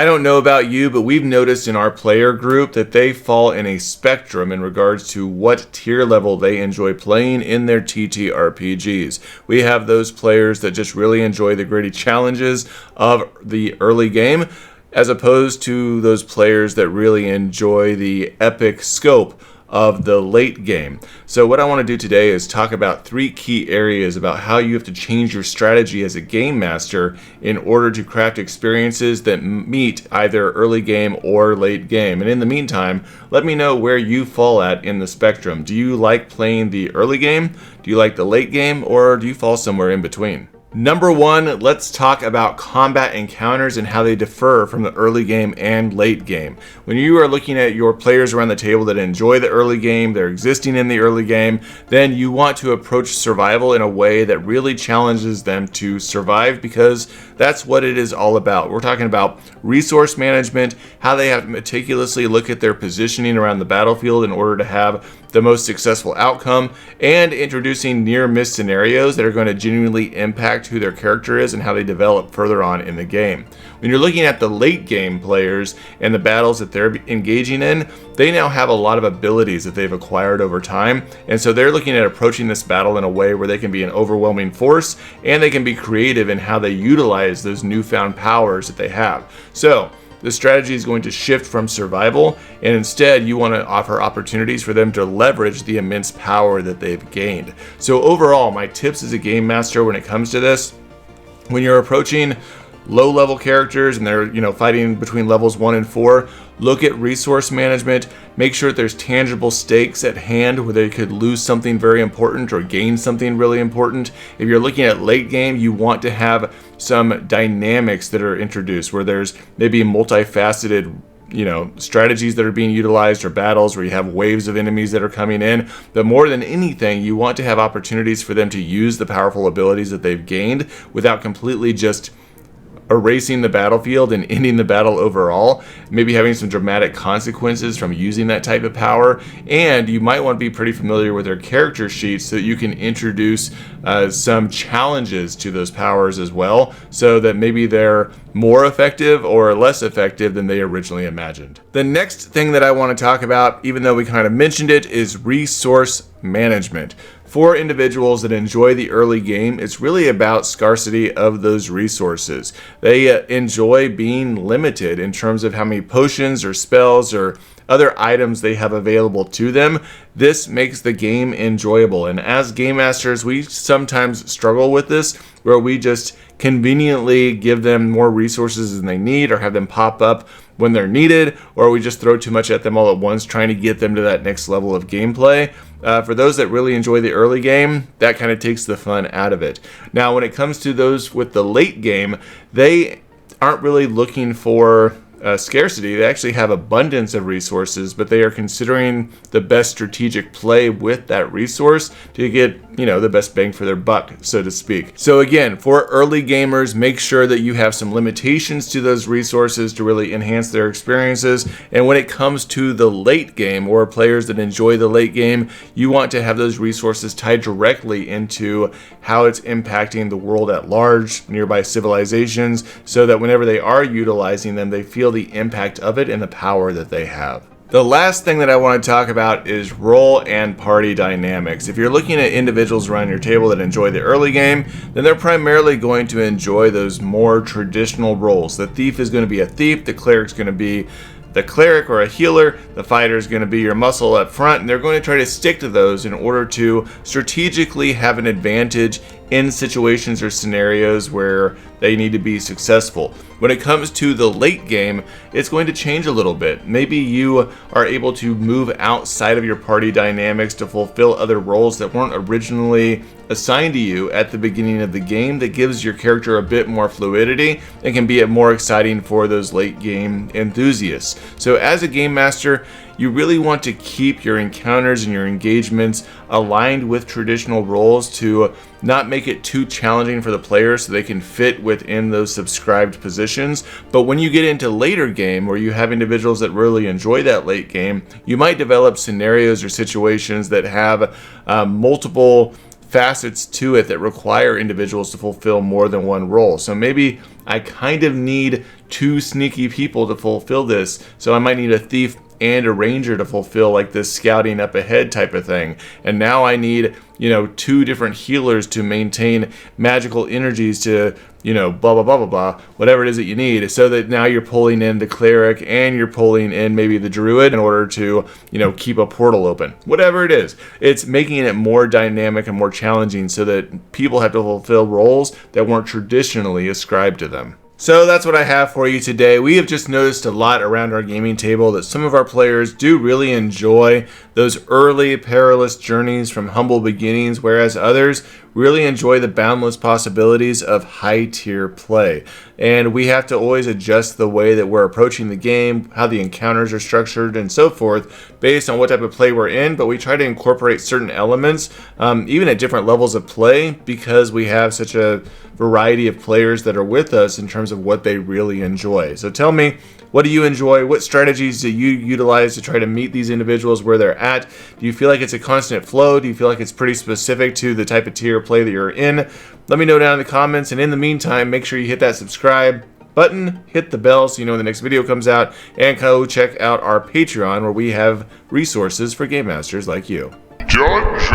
I don't know about you, but we've noticed in our player group that they fall in a spectrum in regards to what tier level they enjoy playing in their ttrpgs. We have those players that just really enjoy the gritty challenges of the early game, as opposed to those players that really enjoy the epic scope of the late game. So what I want to do today is talk about 3 key areas about how you have to change your strategy as a game master in order to craft experiences that meet either early game or late game. And in the meantime, let me know where you fall at in the spectrum. Do you like playing the early game? Do you like the late game? Or do you fall somewhere in between? Number 1, let's talk about combat encounters and how they differ from the early game and late game. When you are looking at your players around the table that enjoy the early game, they're existing in the early game, then you want to approach survival in a way that really challenges them to survive, because that's what it is all about. We're talking about resource management, how they have to meticulously look at their positioning around the battlefield in order to have the most successful outcome, and introducing near-miss scenarios that are going to genuinely impact who their character is and how they develop further on in the game. When you're looking at the late game players and the battles that they're engaging in, they now have a lot of abilities that they've acquired over time, and so they're looking at approaching this battle in a way where they can be an overwhelming force and they can be creative in how they utilize those newfound powers that they have. So the strategy is going to shift from survival, and instead you want to offer opportunities for them to leverage the immense power that they've gained. So overall, my tips as a game master when it comes to this: when you're approaching low-level characters and they're fighting between levels 1 and 4, look at resource management. Make sure that there's tangible stakes at hand where they could lose something very important or gain something really important. If you're looking at late game, you want to have some dynamics that are introduced where there's maybe multifaceted strategies that are being utilized, or battles where you have waves of enemies that are coming in. But more than anything, you want to have opportunities for them to use the powerful abilities that they've gained without completely just erasing the battlefield and ending the battle overall, maybe having some dramatic consequences from using that type of power. And you might want to be pretty familiar with their character sheets so that you can introduce some challenges to those powers as well, so that maybe they're more effective or less effective than they originally imagined. The next thing that I want to talk about, even though we kind of mentioned it, is resource management. For individuals that enjoy the early game, it's really about scarcity of those resources. They enjoy being limited in terms of how many potions or spells or other items they have available to them. This makes the game enjoyable, and as game masters, we sometimes struggle with this, where we just conveniently give them more resources than they need, or have them pop up when they're needed, or we just throw too much at them all at once, trying to get them to that next level of gameplay. For those that really enjoy the early game, that kind of takes the fun out of it. Now, when it comes to those with the late game, they aren't really looking for scarcity. They actually have abundance of resources, but they are considering the best strategic play with that resource to get the best bang for their buck, so to speak. So again, for early gamers, make sure that you have some limitations to those resources to really enhance their experiences. And when it comes to the late game, or players that enjoy the late game, you want to have those resources tied directly into how it's impacting the world at large, nearby civilizations, so that whenever they are utilizing them, they feel the impact of it and the power that they have. The last thing that I want to talk about is role and party dynamics. If you're looking at individuals around your table that enjoy the early game, then they're primarily going to enjoy those more traditional roles. The thief is going to be a thief, the cleric's going to be the cleric or a healer, the fighter is going to be your muscle up front, and they're going to try to stick to those in order to strategically have an advantage in situations or scenarios where they need to be successful. When it comes to the late game, it's going to change a little bit. Maybe you are able to move outside of your party dynamics to fulfill other roles that weren't originally assigned to you at the beginning of the game, that gives your character a bit more fluidity and can be more exciting for those late game enthusiasts. So as a game master, you really want to keep your encounters and your engagements aligned with traditional roles to not make it too challenging for the players so they can fit within those subscribed positions. But when you get into later game, where you have individuals that really enjoy that late game, you might develop scenarios or situations that have multiple facets to it that require individuals to fulfill more than one role. So maybe I kind of need 2 sneaky people to fulfill this. So I might need a thief and a ranger to fulfill like this scouting up ahead type of thing. And now I need, 2 different healers to maintain magical energies to, blah, blah, blah, blah, blah, whatever it is that you need. So that now you're pulling in the cleric and you're pulling in maybe the druid in order to, keep a portal open. Whatever it is, it's making it more dynamic and more challenging so that people have to fulfill roles that weren't traditionally ascribed to them. So that's what I have for you today. We have just noticed a lot around our gaming table that some of our players do really enjoy those early perilous journeys from humble beginnings, whereas others really enjoy the boundless possibilities of high tier play. And we have to always adjust the way that we're approaching the game, how the encounters are structured and so forth, based on what type of play we're in, but we try to incorporate certain elements, even at different levels of play, because we have such a variety of players that are with us in terms of what they really enjoy. So tell me, what do you enjoy? What strategies do you utilize to try to meet these individuals where they're at? Do you feel like it's a constant flow? Do you feel like it's pretty specific to the type of tier play that you're in? Let me know down in the comments, and in the meantime, make sure you hit that subscribe button, hit the bell so you know when the next video comes out, and go check out our Patreon where we have resources for game masters like you. Judge